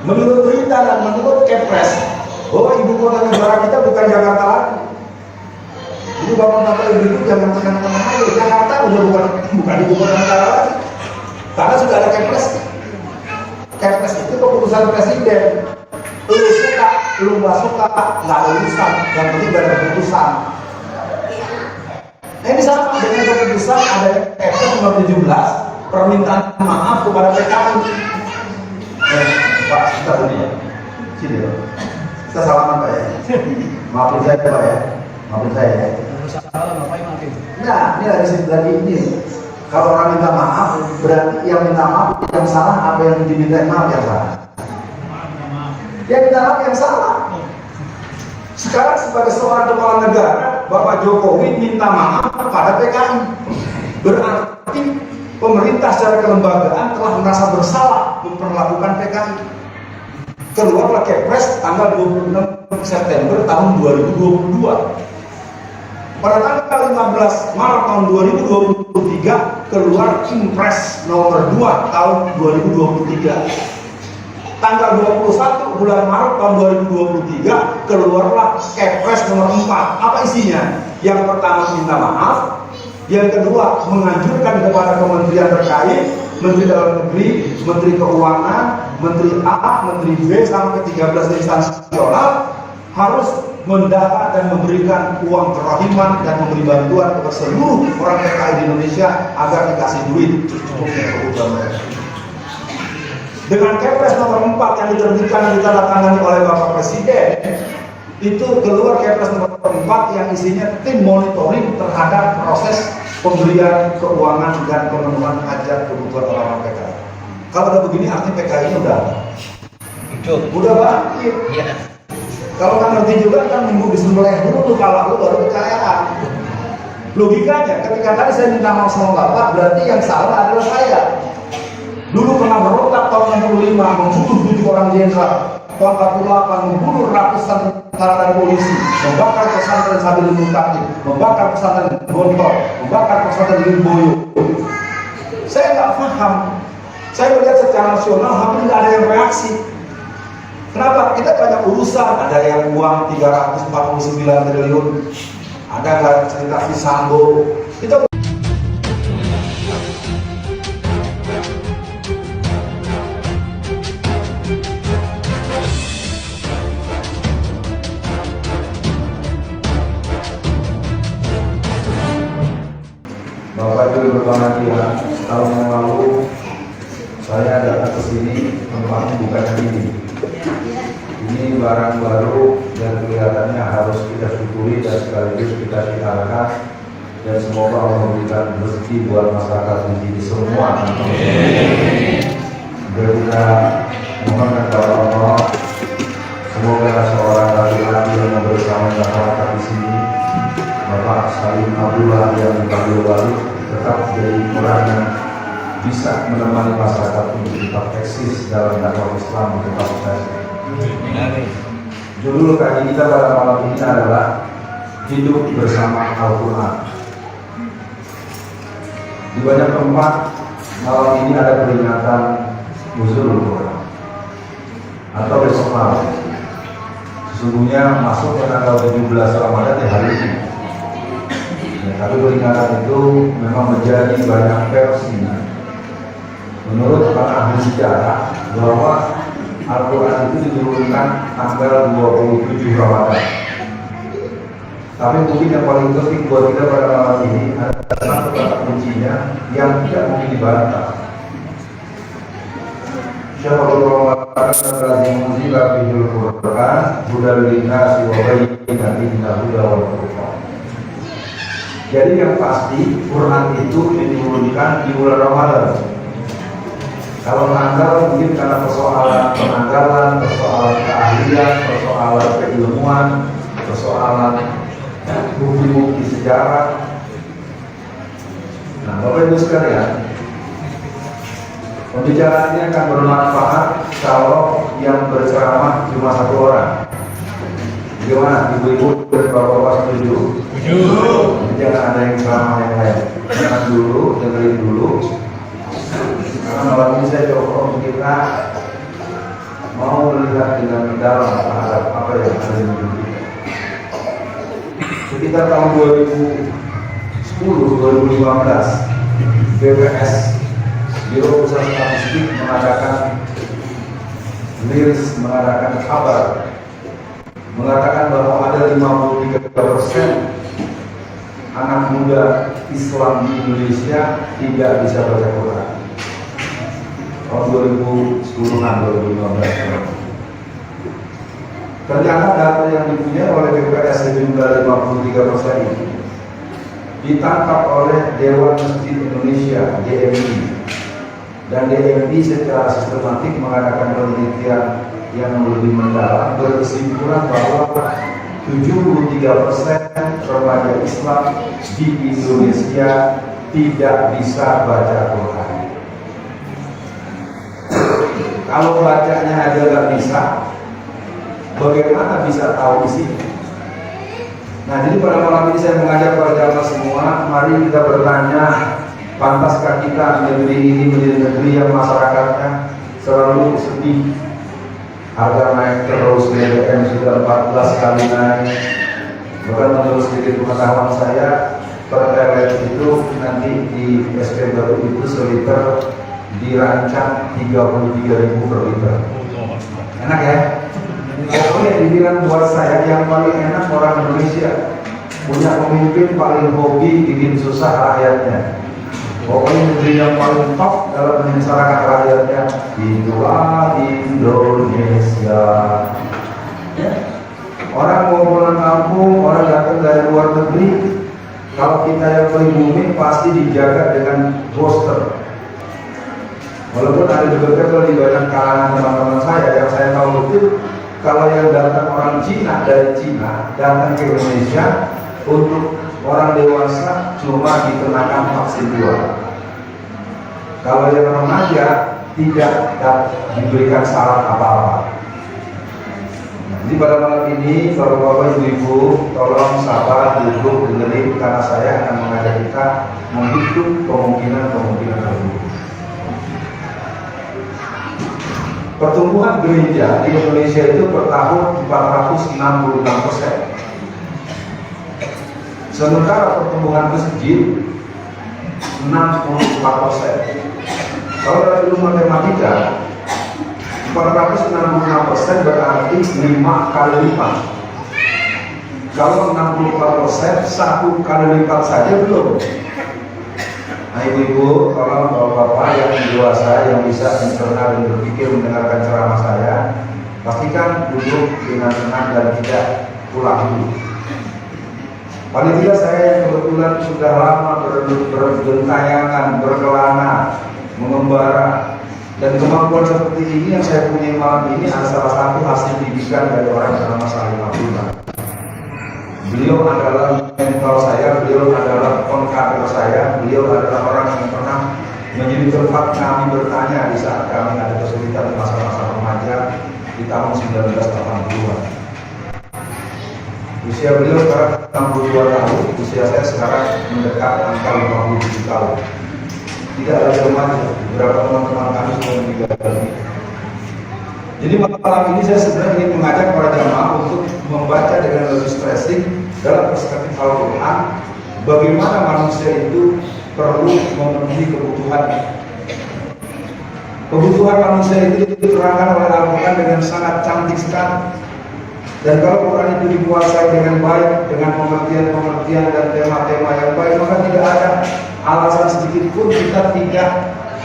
Menurut berita dan menurut Kepres, bahwa ibu kota negara kita bukan Jakarta lagi. Jadi bapak-bapak ibu jangan tenang-tenang aja. Jakarta udah bukan ibu kota negara lagi. Karena sudah ada Kepres. Kepres itu keputusan presiden. Lu suka, lu nggak suka, nggak ada urusan. Yang penting ada keputusan. Nah, ini sama dengan keputusan ada Kepres nomor 17 permintaan maaf kepada PKI. Pak, kita tadi ya. Sini ya. Kita salaman Pak ya. Maafin saya Pak ya. Maafin saya ya. Salah ngapain maafin? Nah, ini lagi ini. Kalau orang minta maaf, berarti yang minta maaf yang salah, apa yang diminta maaf yang salah? Yang minta maaf yang salah. Sekarang sebagai seorang kepala negara, Bapak Jokowi minta maaf kepada PKI. Berarti pemerintah secara kelembagaan telah merasa bersalah memperlakukan PKI. Keluarlah Kepres tanggal 26 September tahun 2022. Pada tanggal 15 Maret tahun 2023 keluar Impres nomor 2 tahun 2023. Tanggal 21 bulan Maret tahun 2023 keluarlah Kepres nomor 4. Apa isinya? Yang pertama minta maaf, yang kedua menganjurkan kepada kementerian terkait, Menteri Dalam Negeri, Menteri Keuangan, Menteri A, Menteri B sampai 13 instansi nasional harus mendata dan memberikan uang kerahiman dan memberi bantuan kepada seluruh orang PKI di Indonesia agar dikasih duit cukupnya kebutuhan mereka. Dengan Kepres nomor 4 yang diterbitkan dan ditandatangani oleh Bapak Presiden, itu keluar Kepres nomor 4 yang isinya tim monitoring terhadap proses pemberian keuangan dan pemenuhan hajat kebutuhan orang-orang PKI. Kalau udah begini artinya PKI ini udah bangkit. Iya. Kalau kan ngerti juga kan minggu disembelih dulu tuh kalau lu baru percayaan. Logikanya ketika tadi saya minta maaf sama Bapak, berarti yang salah adalah saya. Dulu pernah berontak tahun 65 membunuh 7 orang jenderal, tahun 48 membunuh ratusan tentara dan polisi, membakar pesantren Sabil Mutakin, membakar pesantren Gontor, membakar pesantren Limboyo. Saya nggak paham. Saya melihat secara nasional hampir nggak ada yang reaksi. Kenapa? Kita banyak urusan, ada yang uang 349 triliun, ada nggak cerita si Sambo. Kita Bapak Ibu berbahagia, tahun yang lalu saya datang ke sini, tempatnya bukan ini. Ini barang baru dan kelihatannya harus kita syukuri dan sekaligus kita syukurkan, dan semoga Allah memberikan rezeki buat masyarakat di sini semua. Kita mohon kepada Allah, semoga seorang laki-laki yang bersama masyarakat di sini, Bapak Salim Abdullah yang dipanggil baru, tetap jadi orang yang bisa menemani masyarakat untuk tetap eksis dalam dakwah Islam untuk tetap. Judul kajian kita pada malam ini adalah hidup bersama Al-Quran. Di banyak tempat malam ini ada peringatan Nuzulul Quran atau besok malam. Sesungguhnya masuk ke tanggal 17 Ramadan di hari ini. Ya, tapi peringatan itu memang menjadi banyak versi. Menurut para ahli sejarah bahwa Al-Quran itu diturunkan tanggal 27 Ramadan. Tapi mungkin yang paling penting buat kita pada malam ini adalah satu kata kuncinya yang tidak mungkin dibantah. Syahrul Ramadan allazi unzila fihil Qur'an hudal linnasi wa bayyinatin minal huda wal furqan. Jadi yang pasti Quran itu diturunkan di bulan Ramadan. Kalau tanggal mungkin karena persoalan penanggalan, persoalan keahlian, persoalan keilmuan, persoalan bukti-bukti sejarah. Nah, Bapak Ibu sekalian, pembicaraan ini akan bermanfaat kalau yang berceramah cuma satu orang. Gimana, Ibu-ibu dan Bapak-bapak setuju? Setuju. Jangan ada yang ceramah yang lain. Jangan dulu, dengerin dulu. Karena malam ini saya coba untuk kita mau melihat dengan mendalam terhadap apa yang ada di dunia. Sekitar tahun 2010-2015, BPS Biro Pusat Statistik mengadakan kabar mengatakan bahwa ada 53% anak muda Islam di Indonesia tidak bisa baca Quran. Tahun 2010-an, 2015. Ternyata data yang dipunyai oleh BPS sejumlah 53% ini ditangkap oleh Dewan Masjid Indonesia (DMI), dan DMI secara sistematik mengadakan penelitian yang lebih mendalam berkesimpulan bahwa 73% remaja Islam di Indonesia tidak bisa baca Quran. Kalau bacanya aja nggak bisa, bagaimana bisa tahu isi? Nah, jadi pada malam ini saya mengajak para jamaah semua, mari kita bertanya, pantaskah kita negeri ini menjadi negeri yang masyarakatnya selalu sedih? Harga naik terus, BBM sudah 14 kali naik. Bahkan menurut sedikit pengetahuan saya, pertalite itu nanti di SP baru itu seliter dirancang 33.000 per liter. Enak ya? Pokoknya dibilang buat saya yang paling enak orang Indonesia, punya pemimpin paling hobi bikin susah rakyatnya. Pokoknya negeri yang paling top dalam menyengsarakan rakyatnya, itulah Indonesia. Ya. Orang mau pulang kampung, orang datang dari luar negeri, kalau kita yang pribumi pasti dijaga dengan booster. Walaupun ada juga di banyak kalangan teman-teman saya yang saya tahu betul, kalau yang datang orang Cina dari Cina datang ke Indonesia untuk orang dewasa cuma dikenakan vaksin 2. Kalau yang remaja tidak diberikan syarat apa-apa. Jadi pada malam ini Bapak-bapak Ibu-ibu tolong sabar duduk dengerin, karena saya akan mengajak kita menghitung kemungkinan tersebut. Pertumbuhan gereja di Indonesia itu per tahun 466%. Sementara pertumbuhan masjid 64%. Kalau dalam ilmu matematika 466% berarti 5 kali lipat. Kalau 64%, 1 kali lipat saja belum. Nah, ibu-ibu, tolong bapak-bapak yang dewasa yang bisa mencerna dan berpikir mendengarkan ceramah saya, pastikan duduk dengan tenang dan tidak pulang dulu. Paling tidak saya yang kebetulan sudah lama bergentayangan, berkelana, mengembara, dan kemampuan seperti ini yang saya punya malam ini adalah salah satu hasil didikan dari orang bernama Salim Abdullah. Beliau adalah mentor saya, beliau adalah konkader saya, beliau adalah orang yang pernah menjadi tempat kami bertanya di saat kami ada kesulitan di masa-masa remaja di tahun 1980-an. Usia beliau sekarang 62 tahun, usia saya sekarang mendekat angka 57 tahun. Tidak lagi remaja, beberapa teman-teman kami sudah meninggal. Jadi malam ini saya sebenarnya ingin mengajak para jamaah untuk membaca dengan lebih stressing dalam perspektif Al-Quran, bagaimana manusia itu perlu memenuhi kebutuhan. Kebutuhan manusia itu diterangkan oleh Al-Quran dengan sangat cantik sekali. Dan kalau Quran itu dikuasai dengan baik, dengan pengertian-pengertian dan tema-tema yang baik, maka tidak ada alasan sedikit pun kita tidak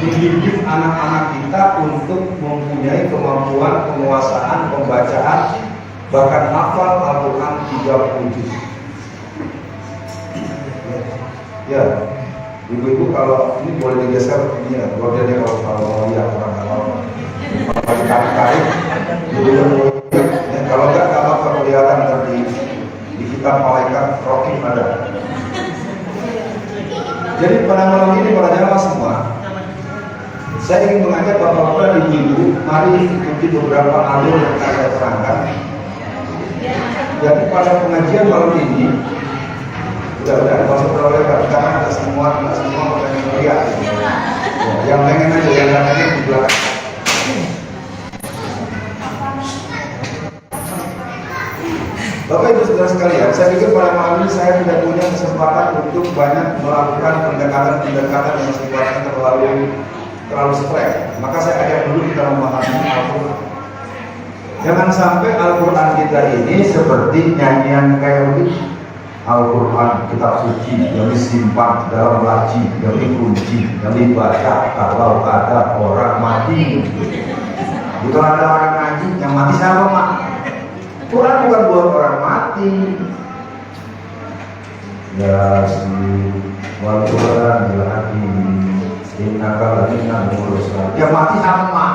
mendidik anak-anak kita untuk mempunyai kemampuan penguasaan, pembacaan, bahkan hafal Al-Quran 30 juz. Ya, ibu-ibu kalau ini boleh digeser ini ya, bordernya kalau mau lihat orang kalau ditarik-tarik, kalau enggak apa kelihatan tadi di kitab malaikat Rokim ada. Jadi pada malam ini para jamaah semua, saya ingin mengajak bapak-bapak dan ibu-ibu, mari ikuti beberapa alur yang akan saya terangkan. Jadi pada pengajian malam ini, udah masuk terlalu lebar, karena nggak semua pengen melihat. Yang pengen aja, yang nggak pengen di belakang. Bapak Ibu Saudara sekalian, saya pikir pada malam ini saya tidak punya kesempatan untuk banyak melakukan pendekatan-pendekatan yang sifatnya terlalu stres. Maka saya ajak dulu kita memahami Al-Quran. Jangan sampai Al-Quran kita ini seperti nyanyian kayak begini. Al-Quran kitab suci yang disimpan dalam laci, yang dikunci, yang dibaca kalau ada orang mati. Bukan ada orang ngaji, yang mati siapa mak? Quran bukan buat orang mati. Ya si wal Quran lagi innaka lamina mursalin. Yang mati sama.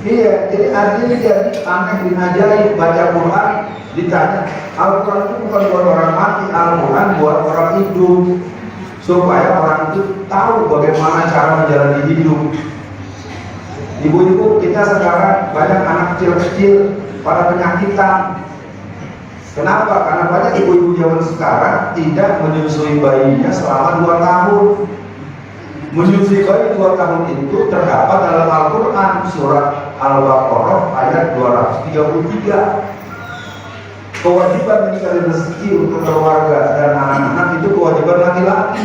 Iya, jadi artinya jadi aneh bin ajaib baca Quran ditanya, Al-Quran itu bukan buat orang mati, Al-Quran buat orang hidup supaya orang itu tahu bagaimana cara menjalani hidup. Ibu-ibu kita sekarang banyak anak kecil-kecil pada penyakitan. Kenapa? Karena banyak ibu-ibu zaman sekarang tidak menyusui bayinya selama 2 tahun. Menyusui bayi 2 tahun itu terdapat dalam Al-Quran surat Al-Baqarah ayat 233. Kewajiban mencari rezeki untuk keluarga dan anak-anak itu kewajiban laki-laki.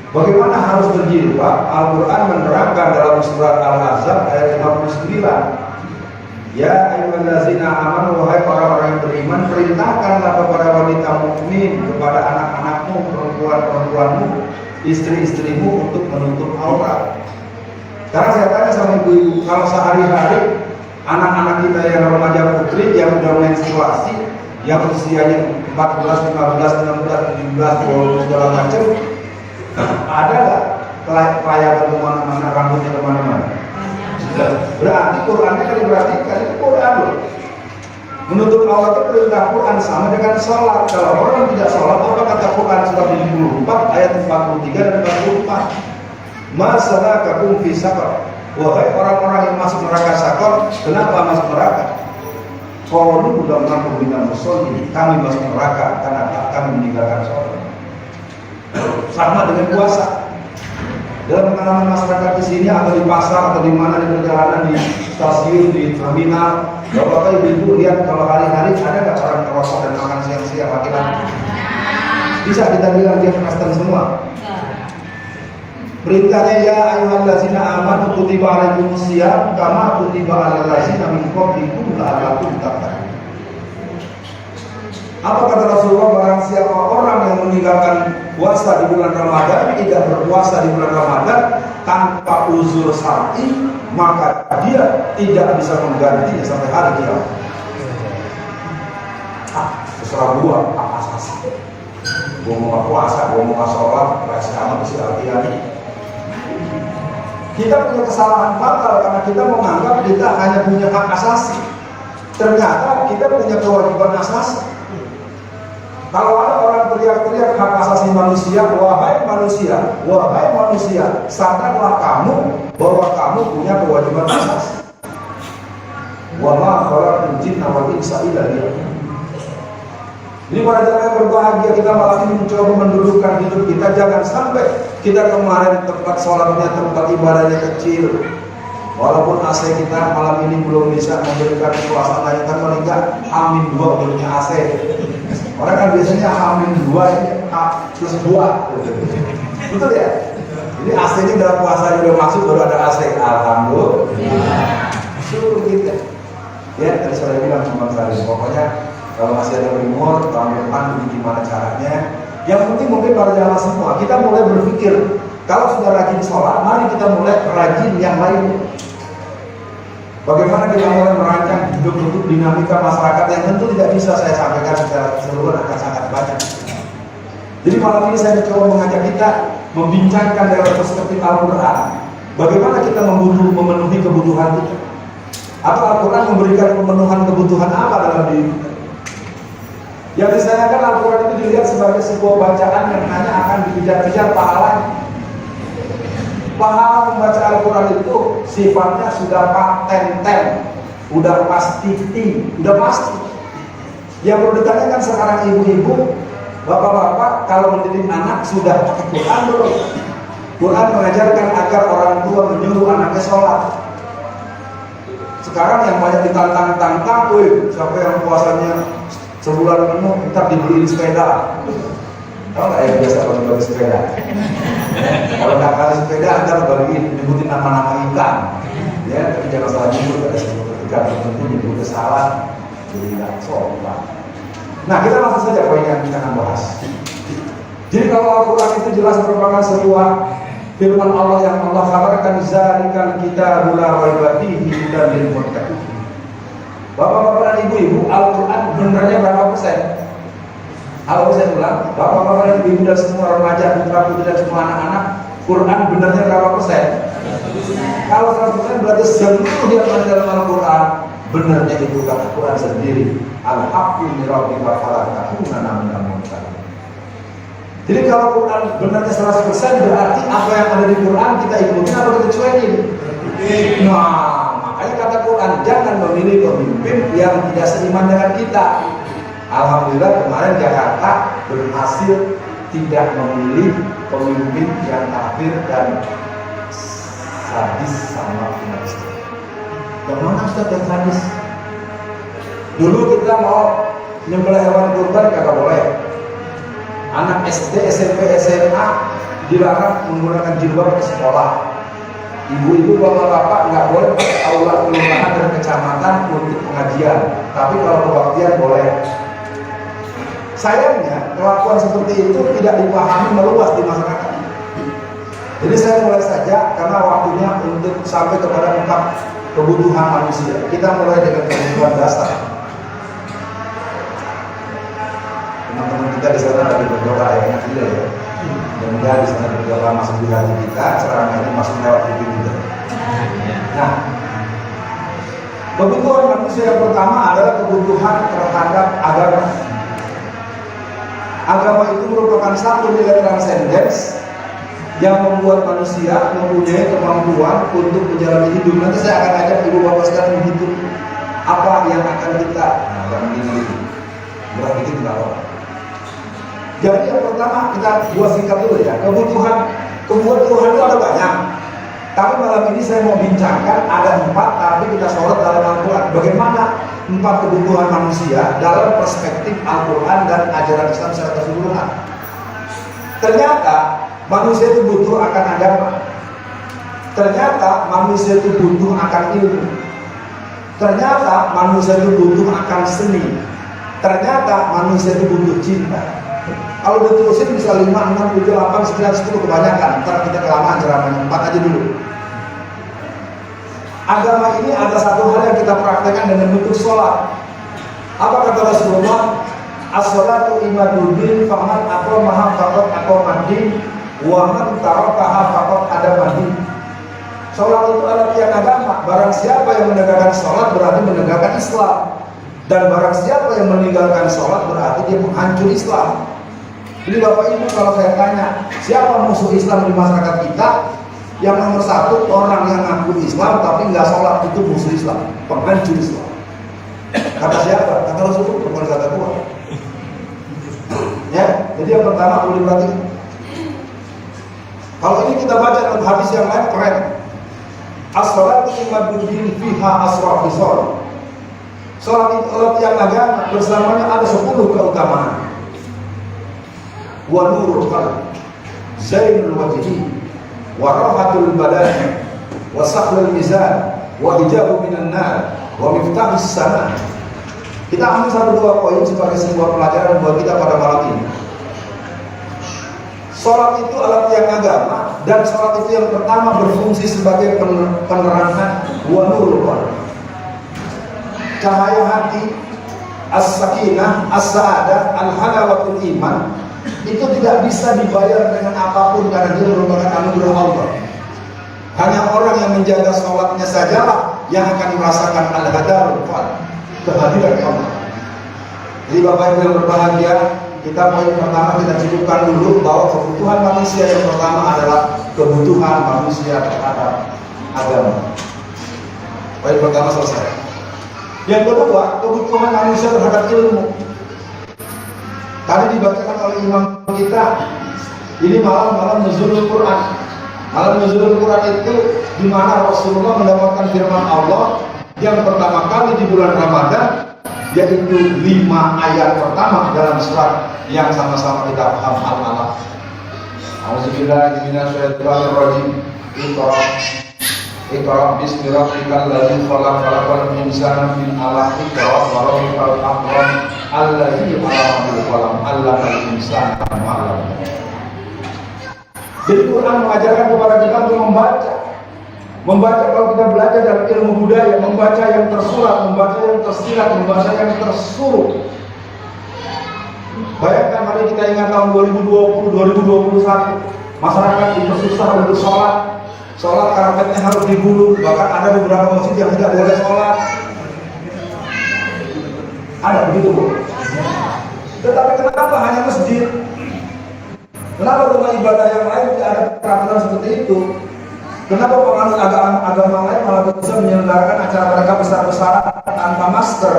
Bagaimana harus berjilbab? Al-Quran menerangkan dalam surat Al-Ahzab ayat 59. Ya ayyuhallazina amanu, wahai orang-orang yang beriman, perintahkanlah kepada wanita mukmin, kepada anak-anakmu, perempuan-perempuanmu, istri-istrimu untuk menutup aurat. Karena saya tanya sama ibu-ibu, kalau sehari-hari anak-anak kita yang remaja putri yang sudah menstruasi, yang usianya 14, 15, 16, 17, 20 segala macam, ada nggak kelayakan kemana-mana, rambutnya kemana-mana? Berarti Qurannya kan diperhatikan, itu Quran loh. Menutup aurat itu perintah Quran sama dengan sholat. Kalau orang tidak sholat, apa kata Quran surat 74 ayat 43 dan 44? Masalakakum fi saqar. Wahai orang-orang yang masuk neraka sakor, kenapa masuk neraka? Qalu lam nakum minal musallin, kami masuk neraka karena kami meninggalkan sholat. Sama dengan puasa. Dalam pengalaman masyarakat di sini atau di pasar atau di mana di perjalanan, di stasiun, di terminal, bapak ibu lihat kalau hari-hari ada nggak orang merokok dan makan siang-siang laki-laki? Bisa kita bilang dia Kristen semua. Perintahnya ya ayyuhallazina amanu kutiba alaikumusiyam kama kutiba alal ladzina min qablikum la'allakum tattaqun. Apa kata Rasulullah, barang siapa orang yang meninggalkan puasa di bulan Ramadan, tidak berpuasa di bulan Ramadan tanpa uzur syar'i, maka dia tidak bisa menggantinya sampai hari kiamat. Terserah gua, apa asasi? Gua mau puasa, gua mau sholat, sama isi artinya. Kita punya kesalahan fatal karena kita menganggap kita hanya punya hak asasi. Ternyata kita punya kewajiban asasi. Kalau ada orang teriak-teriak hak asasi manusia, wahai manusia, sadarlah kamu bahwa kamu punya kewajiban asasi. Wa ma khalaqtul jinna wal insa illa liya'budun. Ini pada zaman yang berbahagia kita malam ini mencoba mendudukkan hidup kita. Jangan sampai kita kemarin tempat sholatnya, tempat ibadahnya kecil. Walaupun AC kita malam ini belum bisa memberikan suasana yang termelihat, amin 2 belumnya AC. Orang kan biasanya amin 2 ini plus 2. Betul ya? Jadi AC-nya dalam puasa juga masuk, baru ada AC. Alhamdulillah. Suruh kita. Ya, tadi saya bilang cuma saya, pokoknya kalau masih ada umur, tahun depan gimana caranya. Yang penting mungkin pada jamaah semua, kita mulai berpikir, kalau sudah rajin sholat, mari kita mulai rajin yang lain. Bagaimana kita mulai merancang hidup-hidup dinamika masyarakat yang tentu tidak bisa saya sampaikan secara keseluruhan, akan sangat banyak. Jadi malam ini saya mencoba mengajak kita membincangkan dalam perspektif Al-Quran, bagaimana kita memenuhi kebutuhan kita. Atau Al-Quran memberikan pemenuhan kebutuhan apa dalam diri kita. Yang disayangkan Al-Quran itu dilihat sebagai sebuah bacaan yang hanya akan dikejar-kejar pahalanya. Pahala membaca Al-Quran itu sifatnya sudah paten, udah pasti, udah pasti. Yang perlu ditanyakan sekarang ibu-ibu, bapak-bapak, kalau mendidik anak sudah pakai Quran belum? Quran mengajarkan agar orang tua menyuruh anaknya sholat. Sekarang yang banyak ditantang-tantang, siapa yang puasanya sebulan penuh, ntar dibeliin sepeda. Tahu nggak yang biasa bagi sepeda? Kalau nggak kasih sepeda, ntar bagiin nyebutin nama-nama ikan. Ya, tapi jangan salah nyebut, ada sebuah ketika tertentu nyebut kesalahan, jadi nggak sopan. Nah, kita langsung saja poin yang kita akan bahas. Jadi kalau Al-Quran itu jelas merupakan sebuah firman Allah yang Allah kabarkan, zalikal kitabul la raiba fihi hudan lil muttaqin. Bapak-bapak dan ibu-ibu, Al-Quran benernya berapa persen? Kalau saya bilang, bapak-bapak dan ibu dan semua remaja, putra-putri dan semua anak-anak, Quran benernya berapa persen? Kalau 100% berarti seluruh yang ada dalam Al-Quran benernya itu kata Quran sendiri. Al-haqqu min rabbika fala takunanna minal mumtarin. Jadi kalau Quran benarnya 100% berarti apa yang ada di Quran kita ikutin atau kita cuekin? Nah, makanya kata Quran, jangan memilih pemimpin yang tidak seiman dengan kita. Alhamdulillah kemarin Jakarta berhasil tidak memilih pemimpin yang kafir dan sadis sama umat Islam. Yang mana Ustaz yang sadis? Dulu kita mau nyembelih hewan kurban kagak boleh. Anak SD, SMP, SMA dilarang menggunakan jilbab ke sekolah. Ibu-ibu, bapak-bapak nggak boleh ke aula kelurahan dan kecamatan untuk pengajian. Tapi kalau kebaktian boleh. Sayangnya kelakuan seperti itu tidak dipahami meluas di masyarakat. Jadi saya mulai saja karena waktunya untuk sampai kepada 4 kebutuhan manusia. Kita mulai dengan kebutuhan dasar. Teman-teman kita di sana lagi berdoa ya, enak juga ya. Dan di sana berdoa masuk di hati kita, ceramah ini masuk lewat TV juga. Nah, kebutuhan manusia yang pertama adalah kebutuhan terhadap agama. Agama itu merupakan satu nilai transcendence yang membuat manusia mempunyai kemampuan untuk menjalani hidup. Nanti saya akan ajak ibu bapak sekalian menghitung apa yang akan kita, yang begini berat dikit nggak apa. Jadi yang pertama kita buat singkat dulu ya. Kebutuhan itu ada banyak. Tapi malam ini saya mau bincangkan ada 4, tapi kita sorot dalam Al-Quran. Bagaimana 4 kebutuhan manusia dalam perspektif Al-Quran dan ajaran Islam secara keseluruhan. Ternyata manusia itu butuh akan agama. Ternyata manusia itu butuh akan ilmu. Ternyata manusia itu butuh akan seni. Ternyata manusia itu butuh cinta. Kalau diterusin bisa 5, 6, 7, 8, 9, 10 kebanyakan. Ntar kita kelamaan ceramahnya, 4 aja dulu. Agama ini ada satu hal yang kita praktekkan dengan bentuk sholat. Apa kata Rasulullah? As-sholatu imaduddin faman aqamaha faqad aqamaddin wa man tarakaha faqad adamaddin. Sholat itu adalah tiang agama. Barang siapa yang menegakkan sholat berarti menegakkan Islam. Dan barang siapa yang meninggalkan sholat berarti dia menghancur Islam. Jadi Bapak Ibu, kalau saya tanya siapa musuh Islam di masyarakat kita, yang nomor 1 orang yang ngaku Islam tapi nggak sholat, itu musuh Islam, penghancur Islam. Kata siapa? Kata Rasulullah, bukan kata gua. Ya, jadi yang pertama perlu diperhatikan. Kalau ini kita baca dalam hadis yang lain keren. As-sholatu imaduddin fiha asra fisal. Sholat itu adalah tiang agama, bersamanya ada 10 keutamaan. Wa nurul qalbi, zainul wajhi, wa rahatul badan, wa saqlul mizan, wa hijabu minan nar, wa miftahus sama. Kita ambil 1-2 poin sebagai sebuah pelajaran buat kita pada malam ini. Sholat itu adalah tiang agama, dan sholat itu yang pertama berfungsi sebagai penerangan wa nurul qalbi, cahaya hati, as-sakinah, as-sa'adah, al-halawatul iman. Itu tidak bisa dibayar dengan apapun karena dia merupakan anugerah Allah. Hanya orang yang menjaga sholatnya sajalah yang akan merasakan al-hadarul qalb, kehadiran Allah. Jadi Bapak Ibu yang berbahagia, kita poin pertama kita cukupkan dulu bahwa kebutuhan manusia yang pertama adalah kebutuhan manusia terhadap agama. Poin pertama selesai. Yang kedua, kebutuhan manusia terhadap ilmu. Tadi dibacakan oleh imam kita, ini malam nuzulul Quran. Malam nuzulul Quran itu di mana Rasulullah mendapatkan firman Allah, yang pertama kali di bulan Ramadan, yaitu 5 ayat pertama dalam surat yang sama-sama kita paham al-alaq. Auzubillahi minasyaitonirrajim. Iqra bismi rabbikal ladzi khalaq, khalaqal insana min 'alaq. Iqra wa rabbukal akram alladzi 'allama bil qalam 'allamal insana ma 'lam. Jadi Quran mengajarkan kepada kita untuk membaca. Membaca, kalau kita belajar dalam ilmu budaya, membaca yang tersurat, membaca yang tersirat, membaca yang tersuruh. Bayangkan hari kita ingat tahun 2020, 2021, masyarakat dipersusah untuk sholat. Sholat karpetnya harus digulung, bahkan ada beberapa masjid yang tidak boleh sholat. Ada begitu, Bu. Tetapi kenapa hanya masjid? Kenapa rumah ibadah yang lain tidak ada peraturan seperti itu? Kenapa penganut agama lain malah bisa menyelenggarakan acara mereka besar-besaran tanpa masker?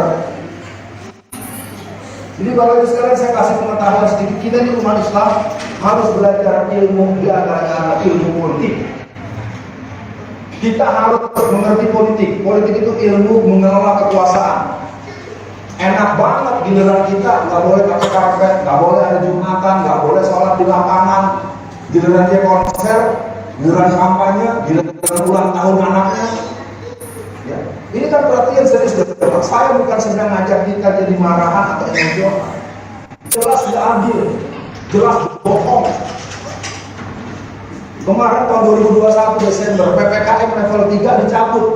Jadi Bapak Ibu sekalian, saya kasih pengetahuan sedikit. Kita di umat Islam harus belajar ilmu, di antaranya ilmu politik. Kita harus mengerti politik. Politik itu ilmu mengelola kekuasaan. Enak banget giliran kita nggak boleh pakai karpet, nggak boleh ada jumatan, nggak boleh sholat di lapangan. Giliran dia konser, giliran kampanye, giliran ulang tahun anaknya. Ya. Ini kan perhatian serius. Saya bukan sedang ngajak kita jadi marahan atau emosional. Jelas tidak adil, jelas bohong. Kemarin tahun 2021 Desember PPKM level 3 dicabut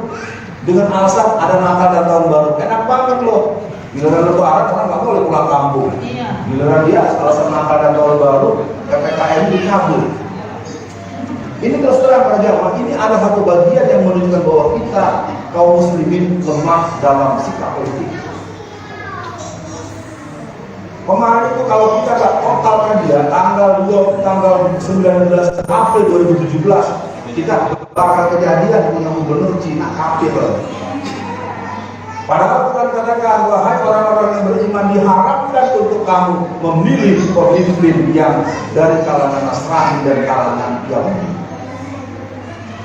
dengan alasan ada Natal dan Tahun Baru. Enak banget loh. Giliran lebaran orang nggak boleh pulang kampung. Giliran dia alasan Natal dan Tahun Baru PPKM dicabut. Ini terus terang para jamaah, ini ada satu bagian yang menunjukkan bahwa kita kaum muslimin lemah dalam sikap politik. Kemarin itu kalau kita nggak totalkan dia tanggal 19 April 2017 kita bakal kejadian punya gubernur Cina kafir. Padahal Quran katakan, wahai orang-orang yang beriman, diharapkan untuk kamu memilih pemimpin yang dari kalangan Nasrani dan kalangan Yahudi.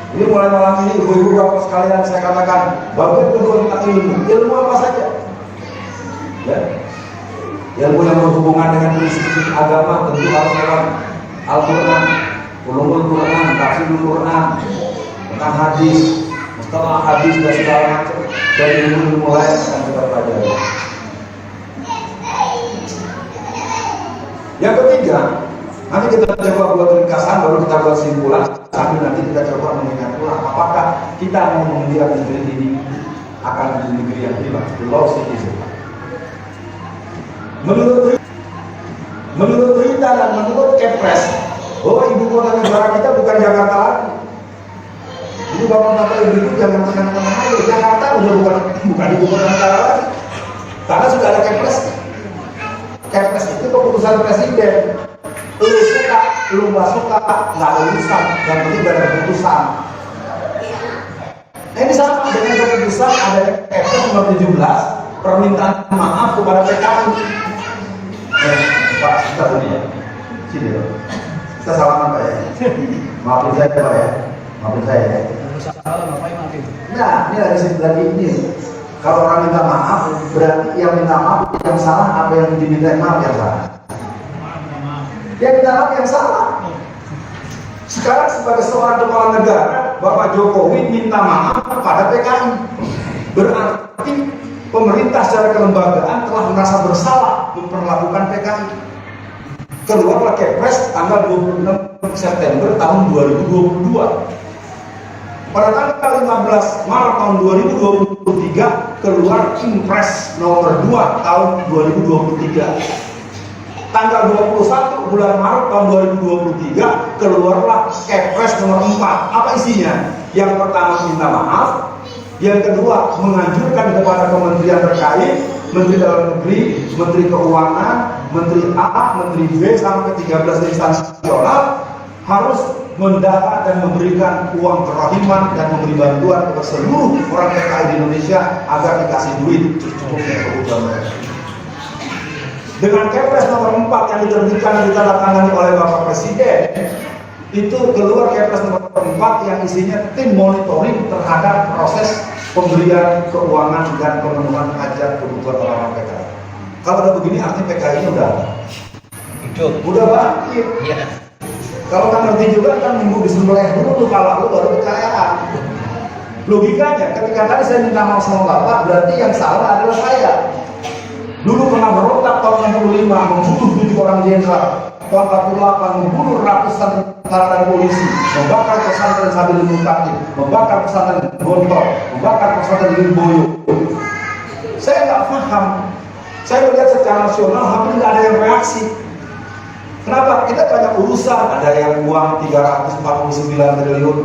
Ini mulai malam ini ibu-ibu bapak sekalian, saya katakan bagian kedua tentang ilmu apa saja, ya, ilmu yang berhubungan dengan prinsip-prinsip agama tentu harus lewat Al-Quran, ulumul Quran, tafsirul Quran, tentang hadis, mustalah hadis dan segala macam, dari ilmu lain akan kita pelajari. Yang ketiga, nanti kita coba buat ringkasan, baru kita buat simpulan. Sambil nanti kita coba mengingat ulang apakah kita mau mengira negeri ini akan menjadi negeri yang hilang, lost citizen. Menurut berita dan menurut Kepres, bahwa ibu kota negara kita bukan Jakarta lagi. Jadi bapak-bapak ibu jangan tenang-tenang aja, Jakarta udah bukan ibu kota negara lagi, karena sudah ada Kepres. Kepres itu keputusan presiden. Lu suka, lu nggak suka, nggak ada urusan. Yang penting ada keputusan. Ini sama dengan keputusan ada Kepres nomor 17 permintaan maaf kepada PKI. Pak, kita tadi ya, sini ya. Kita salaman Pak ya. Maafin saya Pak ya, maafin saya ya. Nah, ini lagi ini. Kalau orang minta maaf, berarti yang minta maaf yang salah, apa yang diminta maaf yang salah. Yang minta maaf yang salah. Sekarang sebagai seorang kepala negara, Bapak Jokowi minta maaf kepada PKI. Berarti pemerintah secara kelembagaan telah merasa bersalah memperlakukan PKI. Keluarlah Kepres tanggal 26 September tahun 2022. Pada tanggal 15 Maret tahun 2023 keluar Impres nomor 2 tahun 2023. Tanggal 21 bulan Maret tahun 2023 keluarlah Kepres nomor 4. Apa isinya? Yang pertama minta maaf, yang kedua menganjurkan kepada kementerian terkait, Menteri Dalam Negeri, Menteri Keuangan, Menteri A, Menteri B sampai 13 instansi nasional harus mendata dan memberikan uang kerahiman dan memberi bantuan kepada seluruh orang PKI di Indonesia agar dikasih duit cukupnya kebutuhan mereka. Dengan Kepres nomor 4 yang diterbitkan dan ditandatangani oleh Bapak Presiden, itu keluar Kepres nomor 4 yang isinya tim monitoring terhadap proses pemberian keuangan dan pemenuhan hajat kebutuhan orang-orang PKI. Kalau udah begini artinya PKI-nya udah hidup, udah bangkit. iya. Kalau kan ngerti juga kan minggu disembelih dulu kalau lu baru kekayaan. Logikanya ketika tadi saya minta maaf sama Bapak, berarti yang salah adalah saya. Dulu pernah berontak tahun 65, membunuh 7 orang jenderal. Tahun 48 membunuh ratusan tentara dan polisi, membakar pesantren sambil Mutakin, membakar pesantren Gontor, membakar pesantren Lirboyo. Saya nggak paham. Saya melihat secara nasional hampir nggak ada yang reaksi. Kenapa? Kita banyak urusan, ada yang uang 349 triliun,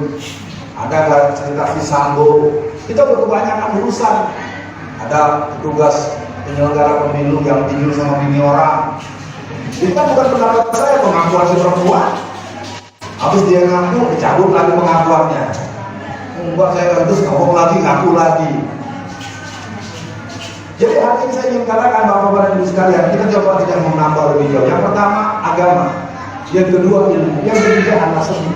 ada nggak cerita Sambo. Kita udah kebanyakan urusan. Ada petugas penyelenggara pemilu yang tidur sama bini orang. Itu kan bukan pendapat saya, pengakuan si perempuan. Habis dia ngaku, dicabut lagi pengakuannya. Enggak, saya terus ngaku lagi. Jadi hari ini saya ingin katakan Bapak-Bapak dan Ibu sekalian, kita coba tidak menambah lebih jauh. Yang pertama agama, yang kedua ilmu, yang ketiga adalah seni.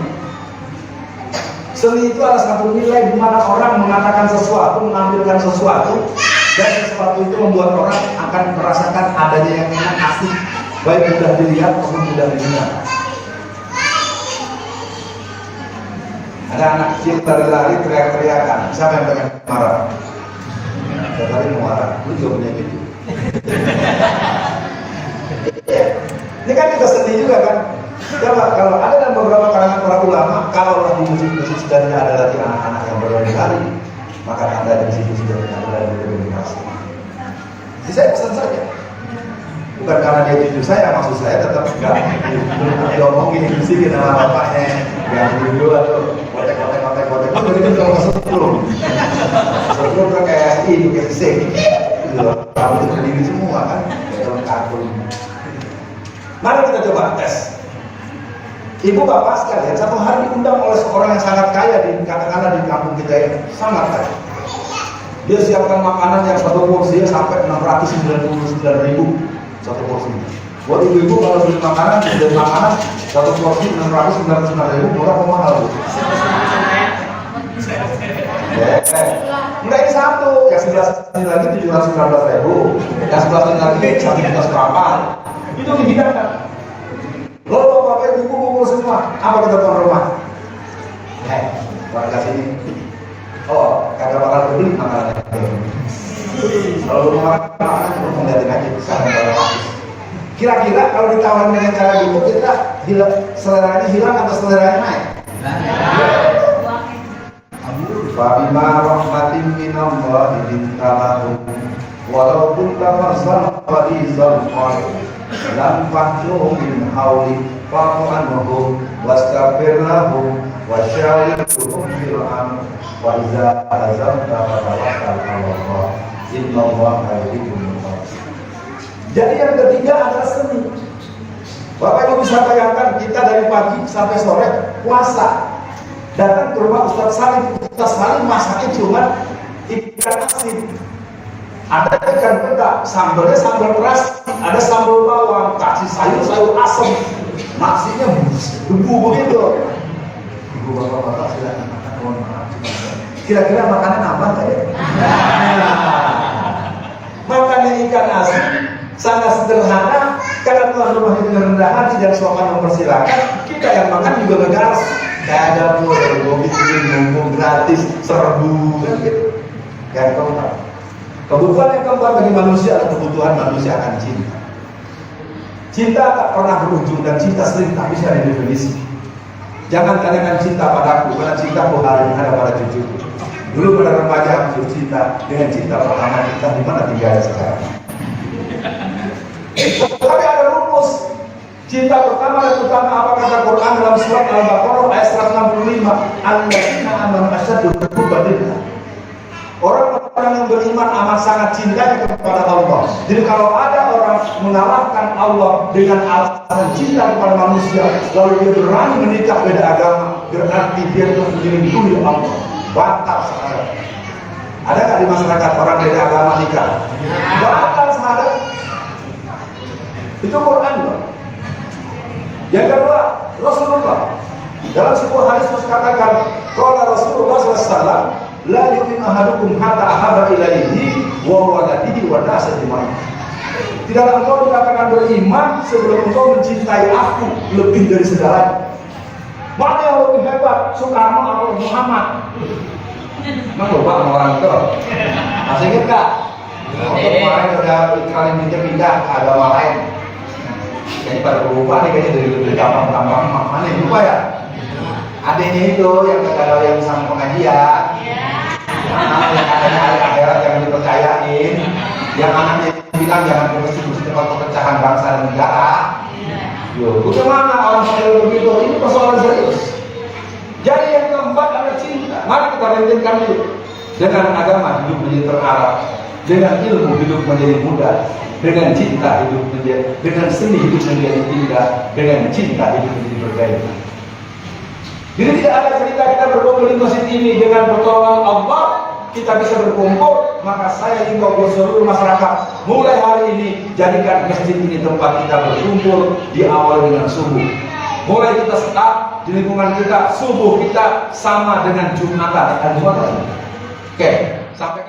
Seni itu adalah satu nilai di mana orang mengatakan sesuatu, menampilkan sesuatu, dan sesuatu itu membuat orang akan merasakan adanya yang enak asik, baik mudah dilihat maupun mudah didengar. Ada anak kecil lari-lari teriak-teriakan, siapa yang pengen marah? Tadi mau marah, lu juga punya gitu. Ini kan kita sedih juga kan. Coba kalau ada dalam beberapa kalangan para ulama, kalau di musik-musik sudah tidak ada lagi anak-anak yang berlari, maka anda di situ sudah tidak ada lagi berkomunikasi. Jadi saya pesan saja, bukan karena dia jujur saya, maksud saya tetap enggak diomongin musikin sama bapaknya, yang dulu atau kotek-kotek, itu begitu kalau kesetrum. Sebelum kayak ini, kayak sing, kamu itu berdiri semua kan, kayak dalam kartun. Mari kita coba tes. Ibu bapak sekalian, satu hari diundang oleh seorang yang sangat kaya di katakanlah di kampung kita ini, sangat kaya. Dia siapkan makanan yang satu porsinya sampai 699.000 satu porsi. Buat ibu-ibu kalau beli makanan satu porsi 699.000 murah atau mahal? Enggak, ini satu, yang sebelah sini lagi 719.000, yang sebelah sini lagi 1 juta kapal. Itu dihidangkan. Lalu bapak ibu kumpul semua, apa kita tuan rumah? Warga sini, oh kagak bakal beli makanannya. Kalau belum makan cuma ngeliatin aja, sekarang kalau habis. Kira-kira kalau ditawarin dengan cara gitu, kita seleranya hilang atau seleranya naik? Fabima rahmatin minallahi lintalahum walau kunta fazzan ghalidhal qalbi lam fahlu min hawli fa'fu anhum wastaghfir lahum wasyawirhum fil amr wa idza azamta fatawakkal 'ala Allah innallaha yuhibbul muttaqin. Jadi yang ketiga adalah seni. Bapak Ibu bisa bayangkan kita dari pagi sampai sore puasa, datang ke rumah Ustaz Salim masaknya cuma ikan asin, ada ikan peda, sambalnya sambal keras, ada sambal bawang, kasih sayur asam, nasinya debu begitu. Ibu bapak silakan makan, mohon maaf. Kira-kira makanan apa nggak ya? Makannya ikan asin sangat sederhana, karena tuan rumah itu rendah hati dan sopan mempersilahkan. Kita yang makan juga ngegaras. Kayak ada gue bikin mumpung gratis, serbu kan gitu. Yang keempat, kebutuhan yang keempat bagi manusia adalah kebutuhan manusia akan cinta. Cinta tak pernah berujung dan cinta sering tak bisa didefinisi. Jangan tanyakan cinta padaku, karena cintaku ada pada cucuku. Dulu pada remaja aku cinta dengan cinta pertama kita, di mana tinggalnya sekarang. Tapi ada rumus. Cinta pertama dan utama apa kata Quran dalam surat Al-Baqarah ayat 165, alladzina amanu asyaddu hubban lillah. Orang-orang yang beriman amat sangat cintanya kepada Allah. Jadi kalau ada orang mengalahkan Allah dengan alasan cinta kepada manusia, lalu dia berani menikah beda agama, berarti dia telah menjadi dulu Allah. Batal sahadat. Ada nggak di masyarakat orang beda agama nikah? Batal sahadat. Itu Quran loh. Yang kedua, Rasulullah dalam sebuah hadis katakan, qala Rasulullah sallallahu alaihi wasallam, la yu'minu ahadukum hatta ahaba ilaihi wa waladihi wa nasi ajma'in. Tidaklah engkau dikatakan beriman sebelum engkau mencintai aku lebih dari segalanya. Mana yang lebih hebat, Soekarno atau Muhammad? Emang lupa sama orang itu? Masih ingat gak? Waktu kemarin udah kalian pindah ke agama lain. Kayaknya pada lupa nih, kayaknya dari gampang-gampang mana yang lupa ya? Adanya itu yang kagak yang sama pengajian. Yang katanya ada akhirat yang dipercayain. Yang anaknya bilang jangan kursi-kursi tempat perpecahan bangsa dan negara. Yo, bagaimana orang model begitu? Ini persoalan serius. Jadi yang keempat adalah cinta. Mari kita renungkan dulu. Dengan agama hidup menjadi terarah, dengan ilmu hidup menjadi mudah, dengan cinta hidup menjadi, dengan seni hidup menjadi indah, dengan cinta hidup menjadi bergairah. Jadi tidak ada cerita kita berkumpul di masjid ini dengan pertolongan Allah kita bisa berkumpul. Maka saya himbau ke seluruh masyarakat, mulai hari ini jadikan masjid ini tempat kita berkumpul, diawali dengan subuh. Mulai kita start di lingkungan kita, subuh kita sama dengan Jumatan. Oke, sampai